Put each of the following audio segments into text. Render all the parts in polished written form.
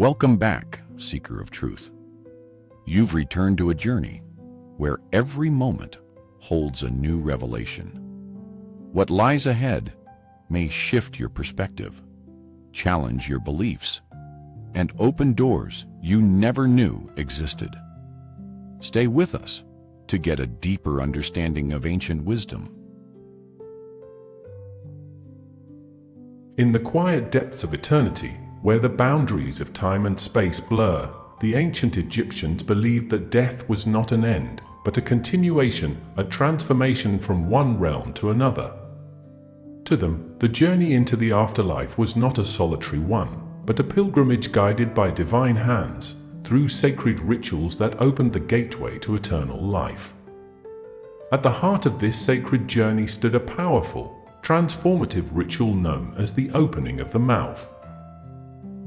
Welcome back, seeker of truth. You've returned to a journey where every moment holds a new revelation. What lies ahead may shift your perspective, challenge your beliefs, and open doors you never knew existed. Stay with us to get a deeper understanding of ancient wisdom. In the quiet depths of eternity, where the boundaries of time and space blur, the ancient Egyptians believed that death was not an end, but a continuation, a transformation from one realm to another. To them, the journey into the afterlife was not a solitary one, but a pilgrimage guided by divine hands, through sacred rituals that opened the gateway to eternal life. At the heart of this sacred journey stood a powerful, transformative ritual known as the opening of the mouth.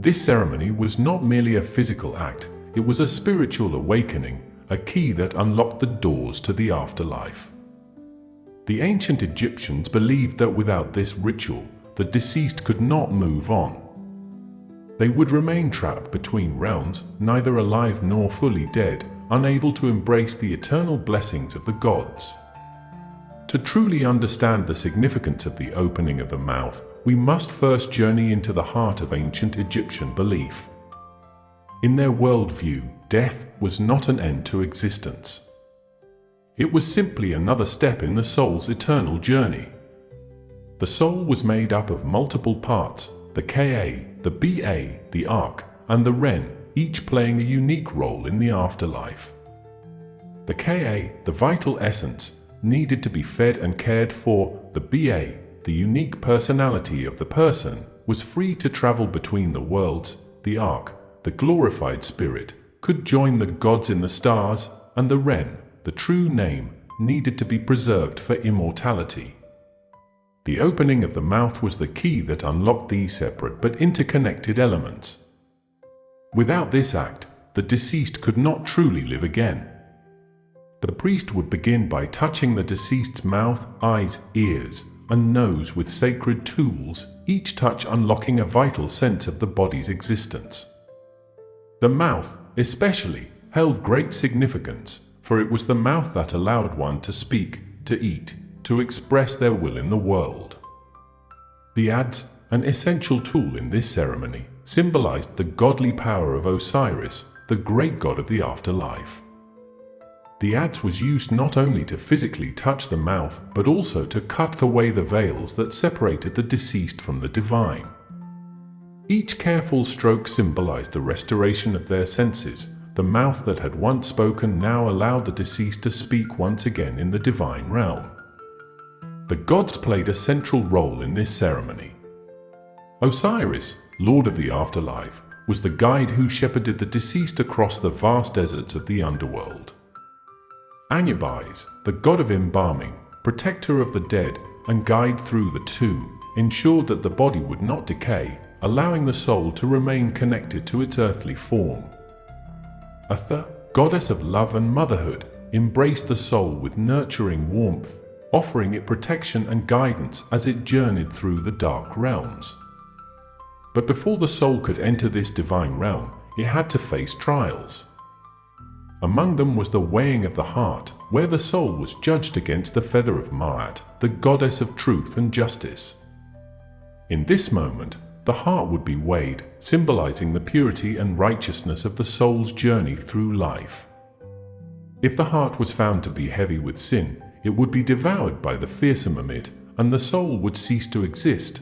This ceremony was not merely a physical act, it was a spiritual awakening, a key that unlocked the doors to the afterlife. The ancient Egyptians believed that without this ritual, the deceased could not move on. They would remain trapped between realms, neither alive nor fully dead, unable to embrace the eternal blessings of the gods. To truly understand the significance of the opening of the mouth, we must first journey into the heart of ancient Egyptian belief. In their worldview, death was not an end to existence. It was simply another step in the soul's eternal journey. The soul was made up of multiple parts, the Ka, the Ba, the Ark, and the Ren, each playing a unique role in the afterlife. The Ka, the vital essence, needed to be fed and cared for. The Ba, the unique personality of the person, was free to travel between the worlds. The Ark, the glorified spirit, could join the gods in the stars, and the Ren, the true name, needed to be preserved for immortality. The opening of the mouth was the key that unlocked these separate but interconnected elements. Without this act, the deceased could not truly live again. The priest would begin by touching the deceased's mouth, eyes, ears, and nose with sacred tools, each touch unlocking a vital sense of the body's existence. The mouth, especially, held great significance, for it was the mouth that allowed one to speak, to eat, to express their will in the world. The adze, an essential tool in this ceremony, symbolized the godly power of Osiris, the great god of the afterlife. The adze was used not only to physically touch the mouth, but also to cut away the veils that separated the deceased from the divine. Each careful stroke symbolized the restoration of their senses. The mouth that had once spoken now allowed the deceased to speak once again in the divine realm. The gods played a central role in this ceremony. Osiris, Lord of the Afterlife, was the guide who shepherded the deceased across the vast deserts of the underworld. Anubis, the god of embalming, protector of the dead and guide through the tomb, ensured that the body would not decay, allowing the soul to remain connected to its earthly form. Atha, goddess of love and motherhood, embraced the soul with nurturing warmth, offering it protection and guidance as it journeyed through the dark realms. But before the soul could enter this divine realm, it had to face trials. Among them was the weighing of the heart, where the soul was judged against the feather of Ma'at, the goddess of truth and justice. In this moment, the heart would be weighed, symbolizing the purity and righteousness of the soul's journey through life. If the heart was found to be heavy with sin, it would be devoured by the fearsome Amit, and the soul would cease to exist.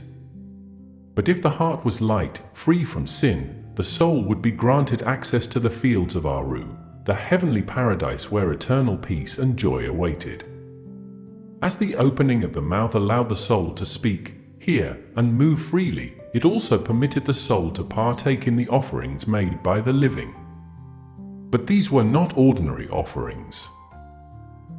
But if the heart was light, free from sin, the soul would be granted access to the fields of Aru, the heavenly paradise where eternal peace and joy awaited. As the opening of the mouth allowed the soul to speak, hear, and move freely, it also permitted the soul to partake in the offerings made by the living. But these were not ordinary offerings.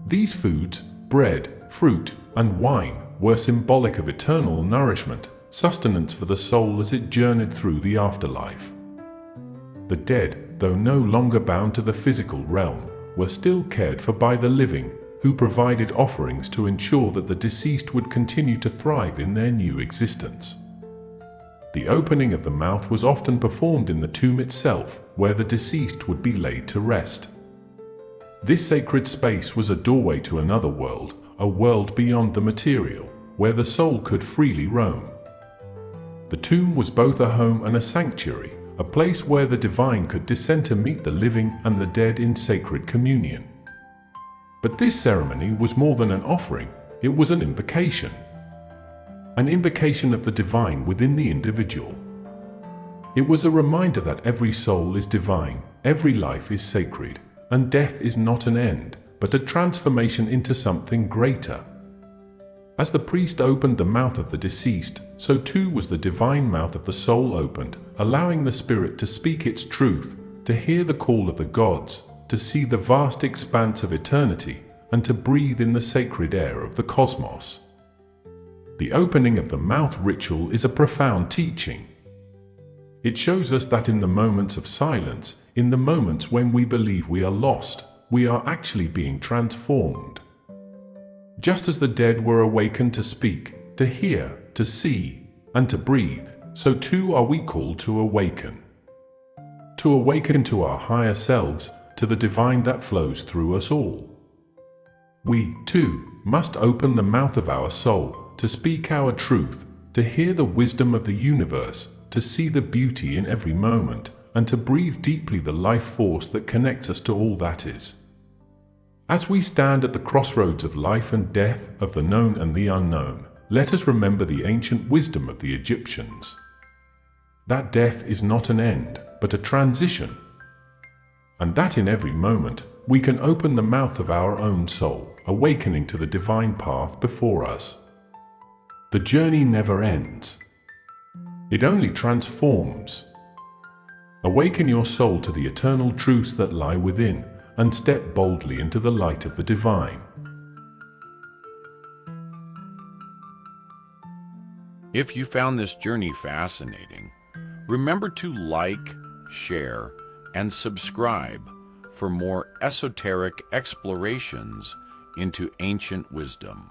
These foods, bread, fruit, and wine, were symbolic of eternal nourishment, sustenance for the soul as it journeyed through the afterlife. The dead, though no longer bound to the physical realm, were still cared for by the living, who provided offerings to ensure that the deceased would continue to thrive in their new existence. The opening of the mouth was often performed in the tomb itself, where the deceased would be laid to rest. This sacred space was a doorway to another world, a world beyond the material, where the soul could freely roam. The tomb was both a home and a sanctuary, a place where the divine could descend to meet the living and the dead in sacred communion. But this ceremony was more than an offering, it was an invocation. An invocation of the divine within the individual. It was a reminder that every soul is divine, every life is sacred, and death is not an end, but a transformation into something greater. As the priest opened the mouth of the deceased, so too was the divine mouth of the soul opened, allowing the spirit to speak its truth, to hear the call of the gods, to see the vast expanse of eternity, and to breathe in the sacred air of the cosmos. The opening of the mouth ritual is a profound teaching. It shows us that in the moments of silence, in the moments when we believe we are lost, we are actually being transformed. Just as the dead were awakened to speak, to hear, to see, and to breathe, so too are we called to awaken. To awaken to our higher selves, to the divine that flows through us all. We, too, must open the mouth of our soul, to speak our truth, to hear the wisdom of the universe, to see the beauty in every moment, and to breathe deeply the life force that connects us to all that is. As we stand at the crossroads of life and death, of the known and the unknown, let us remember the ancient wisdom of the Egyptians. That death is not an end, but a transition. And that in every moment, we can open the mouth of our own soul, awakening to the divine path before us. The journey never ends. It only transforms. Awaken your soul to the eternal truths that lie within, and step boldly into the light of the divine. If you found this journey fascinating, remember to like, share, and subscribe for more esoteric explorations into ancient wisdom.